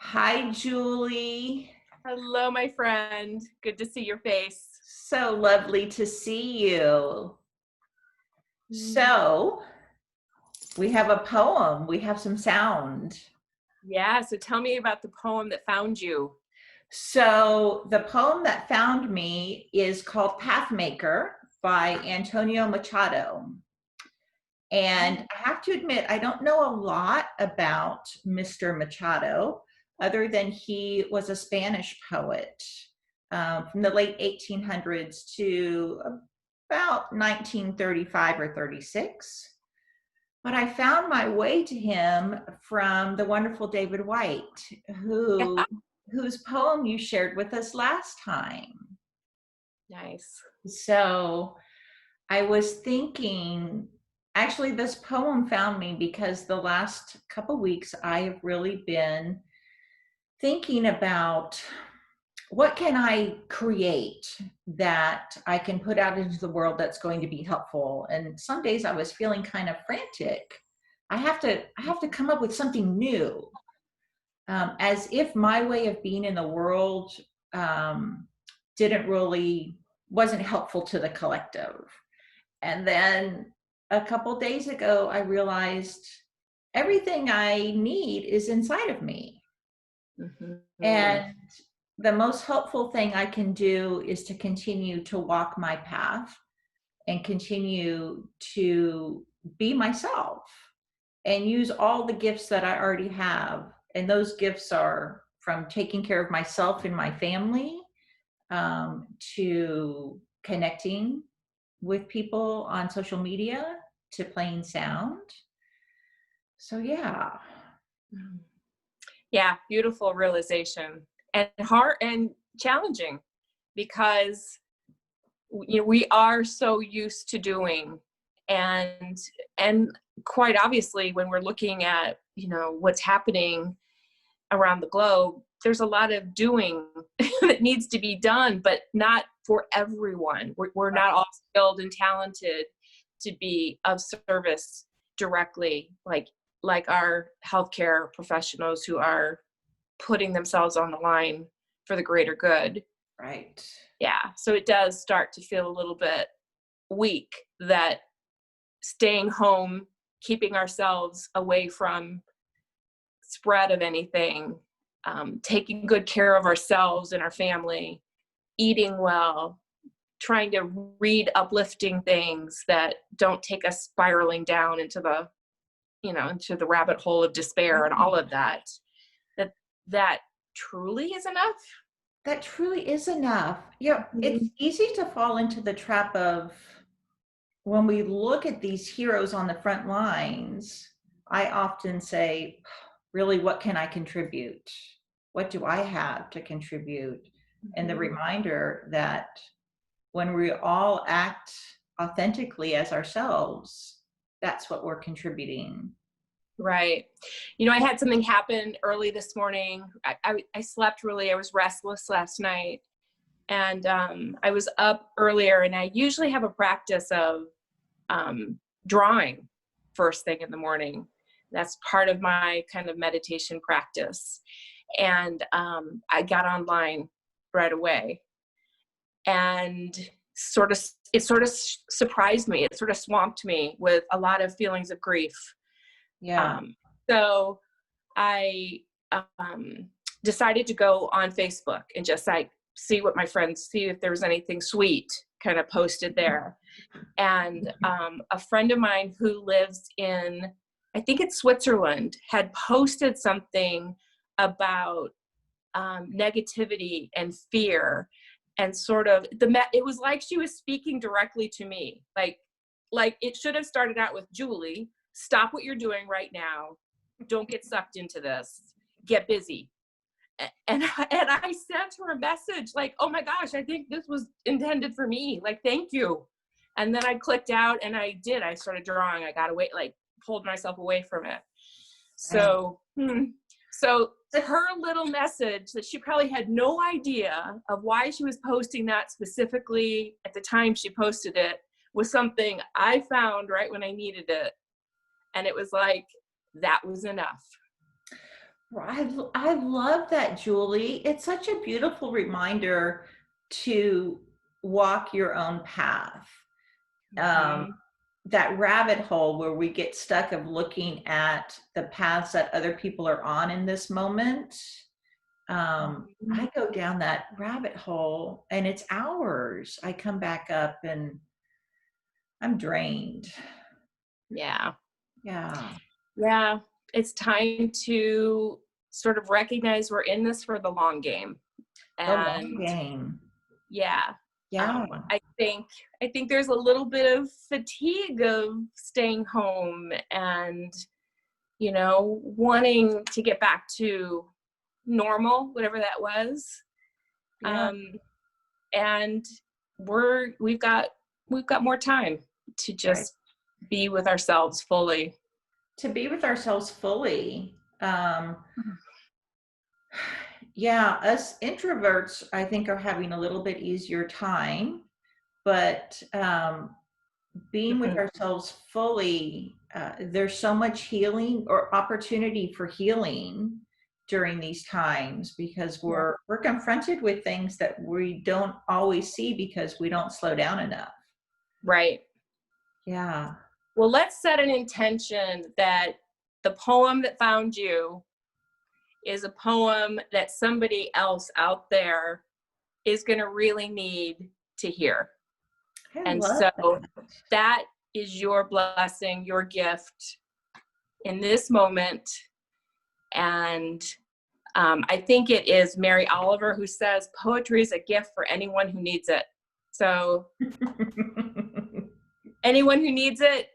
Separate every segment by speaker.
Speaker 1: Hi, Julie.
Speaker 2: Hello, my friend. Good to see your face.
Speaker 1: So lovely to see you.
Speaker 2: Mm.
Speaker 1: So, we have a poem, we have some sound.
Speaker 2: Yeah, so tell me about the poem that found you.
Speaker 1: So, the poem that found me is called Pathmaker by Antonio Machado. And I have to admit, I don't know a lot about Mr. Machado, other than he was a Spanish poet from the late 1800s to about 1935 or 36. But I found my way to him from the wonderful David White,
Speaker 2: Yeah.
Speaker 1: whose poem you shared with us last time.
Speaker 2: Nice.
Speaker 1: So I was thinking, actually, this poem found me because the last couple weeks I have really been thinking about what can I create that I can put out into the world that's going to be helpful. And some days I was feeling kind of frantic. I have to come up with something new, as if my way of being in the world um, didn't really wasn't helpful to the collective. And then a couple days ago, I realized everything I need is inside of me.
Speaker 2: Mm-hmm.
Speaker 1: And the most helpful thing I can do is to continue to walk my path and continue to be myself and use all the gifts that I already have. And those gifts are from taking care of myself and my family, to connecting with people on social media, to playing sound. So yeah.
Speaker 2: Yeah, beautiful realization and hard and challenging because we are so used to doing and quite obviously when we're looking at what's happening around the globe, there's a lot of doing that needs to be done, but not for everyone. We're not all skilled and talented to be of service directly, like our healthcare professionals who are putting themselves on the line for the greater good.
Speaker 1: Right.
Speaker 2: Yeah, so it does start to feel a little bit weak that staying home, keeping ourselves away from spread of anything, taking good care of ourselves and our family, eating well, trying to read uplifting things that don't take us spiraling down into the rabbit hole of despair and all of that, that truly is enough.
Speaker 1: That truly is enough. Yeah, it's easy to fall into the trap of, when we look at these heroes on the front lines, I often say, really, what can I contribute? What do I have to contribute? And the reminder that when we all act authentically as ourselves, that's what we're contributing.
Speaker 2: Right. I had something happen early this morning. I slept I was restless last night. And I was up earlier, and I usually have a practice of drawing first thing in the morning. That's part of my kind of meditation practice. And I got online right away, and it sort of surprised me. It sort of swamped me with a lot of feelings of grief.
Speaker 1: Yeah.
Speaker 2: So I decided to go on Facebook and just see what my friends, see if there was anything sweet kind of posted there. And a friend of mine who lives in, I think it's Switzerland, had posted something about negativity and fear, and sort of it was like she was speaking directly to me. Like it should have started out with, Julie, stop what you're doing right now. Don't get sucked into this. Get busy. And I sent her a message like, oh my gosh, I think this was intended for me. Like, thank you. And then I clicked out and I started drawing. I got away, like pulled myself away from it. So, so her little message that she probably had no idea of why she was posting that specifically at the time she posted it was something I found right when I needed it. And it was like, that was enough.
Speaker 1: I love that, Julie. It's such a beautiful reminder to walk your own path. Um,
Speaker 2: Mhm.
Speaker 1: that rabbit hole where we get stuck of looking at the paths that other people are on in this moment. I
Speaker 2: Mhm.
Speaker 1: go down that rabbit hole and it's hours. I come back up and I'm drained.
Speaker 2: Yeah.
Speaker 1: Yeah,
Speaker 2: Yeah. It's time to sort of recognize we're in this for the long game.
Speaker 1: the long
Speaker 2: And
Speaker 1: game.
Speaker 2: yeah,
Speaker 1: Yeah,
Speaker 2: I think there's a little bit of fatigue of staying home and, wanting to get back to normal, whatever that was.
Speaker 1: yeah,
Speaker 2: Um, and we've got more time to
Speaker 1: right.
Speaker 2: just be with ourselves fully.
Speaker 1: To be with ourselves fully. Yeah, us introverts, I think, are having a little bit easier time, but being with
Speaker 2: Mhm.
Speaker 1: ourselves fully, there's so much healing or opportunity for healing during these times because
Speaker 2: Yeah.
Speaker 1: we're confronted with things that we don't always see because we don't slow down enough.
Speaker 2: Right.
Speaker 1: Yeah.
Speaker 2: Well, let's set an intention that the poem that found you is a poem that somebody else out there is going to really need to hear.
Speaker 1: I
Speaker 2: And
Speaker 1: love
Speaker 2: so
Speaker 1: that.
Speaker 2: that is your blessing, your gift in this moment. And I think it is Mary Oliver who says poetry is a gift for anyone who needs it. So anyone who needs it,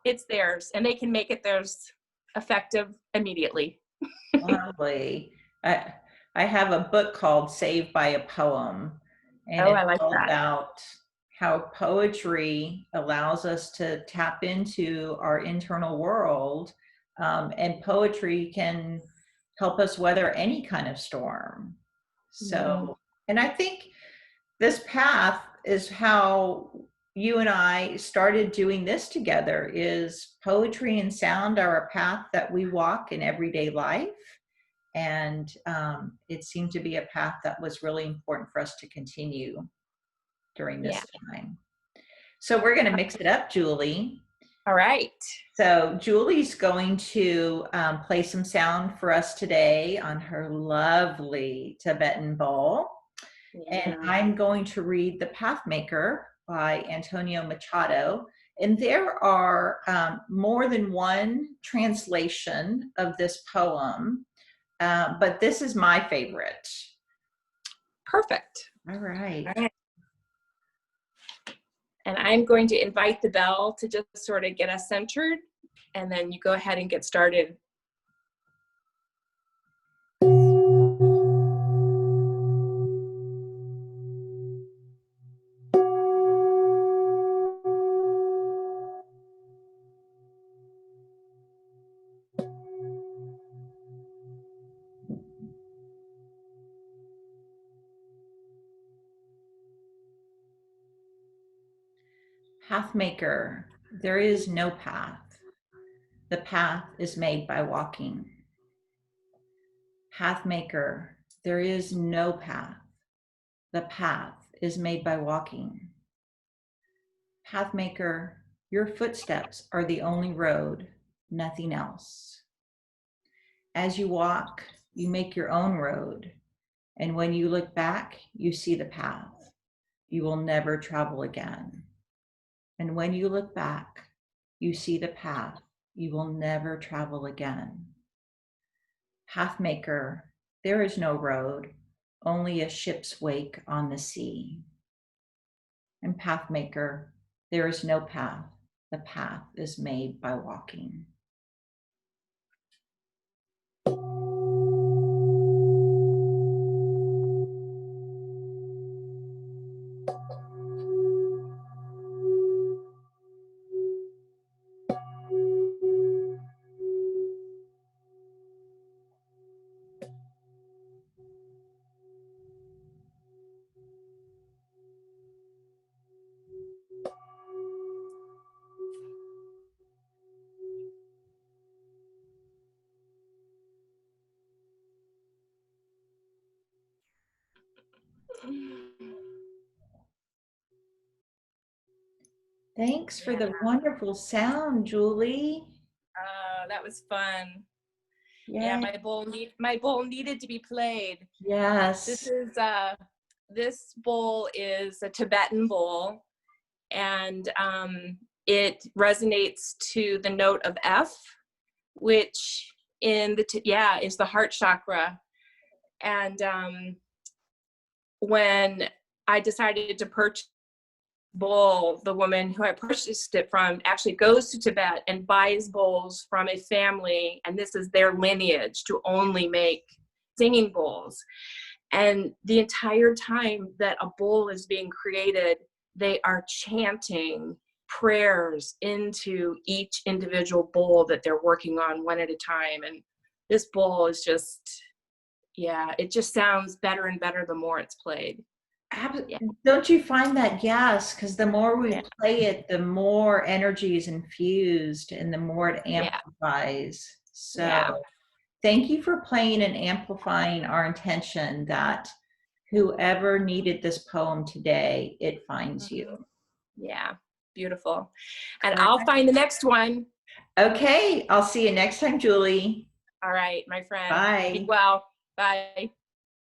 Speaker 2: it's theirs, and they can make it theirs effective immediately.
Speaker 1: Lovely. I I have a book called Saved by a Poem, and
Speaker 2: Oh,
Speaker 1: it's
Speaker 2: I like
Speaker 1: all
Speaker 2: that.
Speaker 1: about how poetry allows us to tap into our internal world, and poetry can help us weather any kind of storm.
Speaker 2: Mm,
Speaker 1: So, and I think this path is how you and I started doing this together is poetry and sound are a path that we walk in everyday life and it seemed to be a path that was really important for us to continue during
Speaker 2: yeah.
Speaker 1: this time. So we're going to mix it up, Julie.
Speaker 2: All right.
Speaker 1: So Julie's going to play some sound for us today on her lovely Tibetan bowl. And
Speaker 2: Yeah.
Speaker 1: I'm going to read The Pathmaker by Antonio Machado. And there are more than one translation of this poem, but this is my favorite.
Speaker 2: Perfect.
Speaker 1: All right.
Speaker 2: All right. And I'm going to invite the bell to just sort of get us centered, and then you go ahead and get started.
Speaker 1: Pathmaker, there is no path. The path is made by walking. Pathmaker, there is no path. The path is made by walking. Pathmaker, your footsteps are the only road, nothing else. As you walk, you make your own road. And when you look back, you see the path. You will never travel again. And when you look back, you see the path. You will never travel again. Pathmaker, there is no road, only a ship's wake on the sea. And Pathmaker, there is no path. The path is made by walking. Thanks for
Speaker 2: Yeah.
Speaker 1: the wonderful sound, Julie.
Speaker 2: Oh, that was fun. Yeah,
Speaker 1: Yay.
Speaker 2: my bowl needed to be played. This
Speaker 1: Yes.
Speaker 2: is this bowl is a Tibetan bowl, and it resonates to the note of F, which is the heart chakra. And when I decided to purchase bowl, the woman who I purchased it from actually goes to Tibet and buys bowls from a family, and this is their lineage to only make singing bowls. And the entire time that a bowl is being created, they are chanting prayers into each individual bowl that they're working on one at a time. And this bowl is just, yeah, it just sounds better and better the more it's played. Yeah,
Speaker 1: Don't you find that? Yes, because the more we
Speaker 2: yeah,
Speaker 1: play it, the more energy is infused and the more it
Speaker 2: yeah,
Speaker 1: amplifies. So
Speaker 2: yeah.
Speaker 1: thank you for playing and amplifying our intention that whoever needed this poem today, it finds you.
Speaker 2: Mhm. Yeah, beautiful. And I'll
Speaker 1: Correct.
Speaker 2: find the next one.
Speaker 1: Okay, I'll see you next time, Julie.
Speaker 2: All right, my friend. Be
Speaker 1: Bye.
Speaker 2: well. Bye.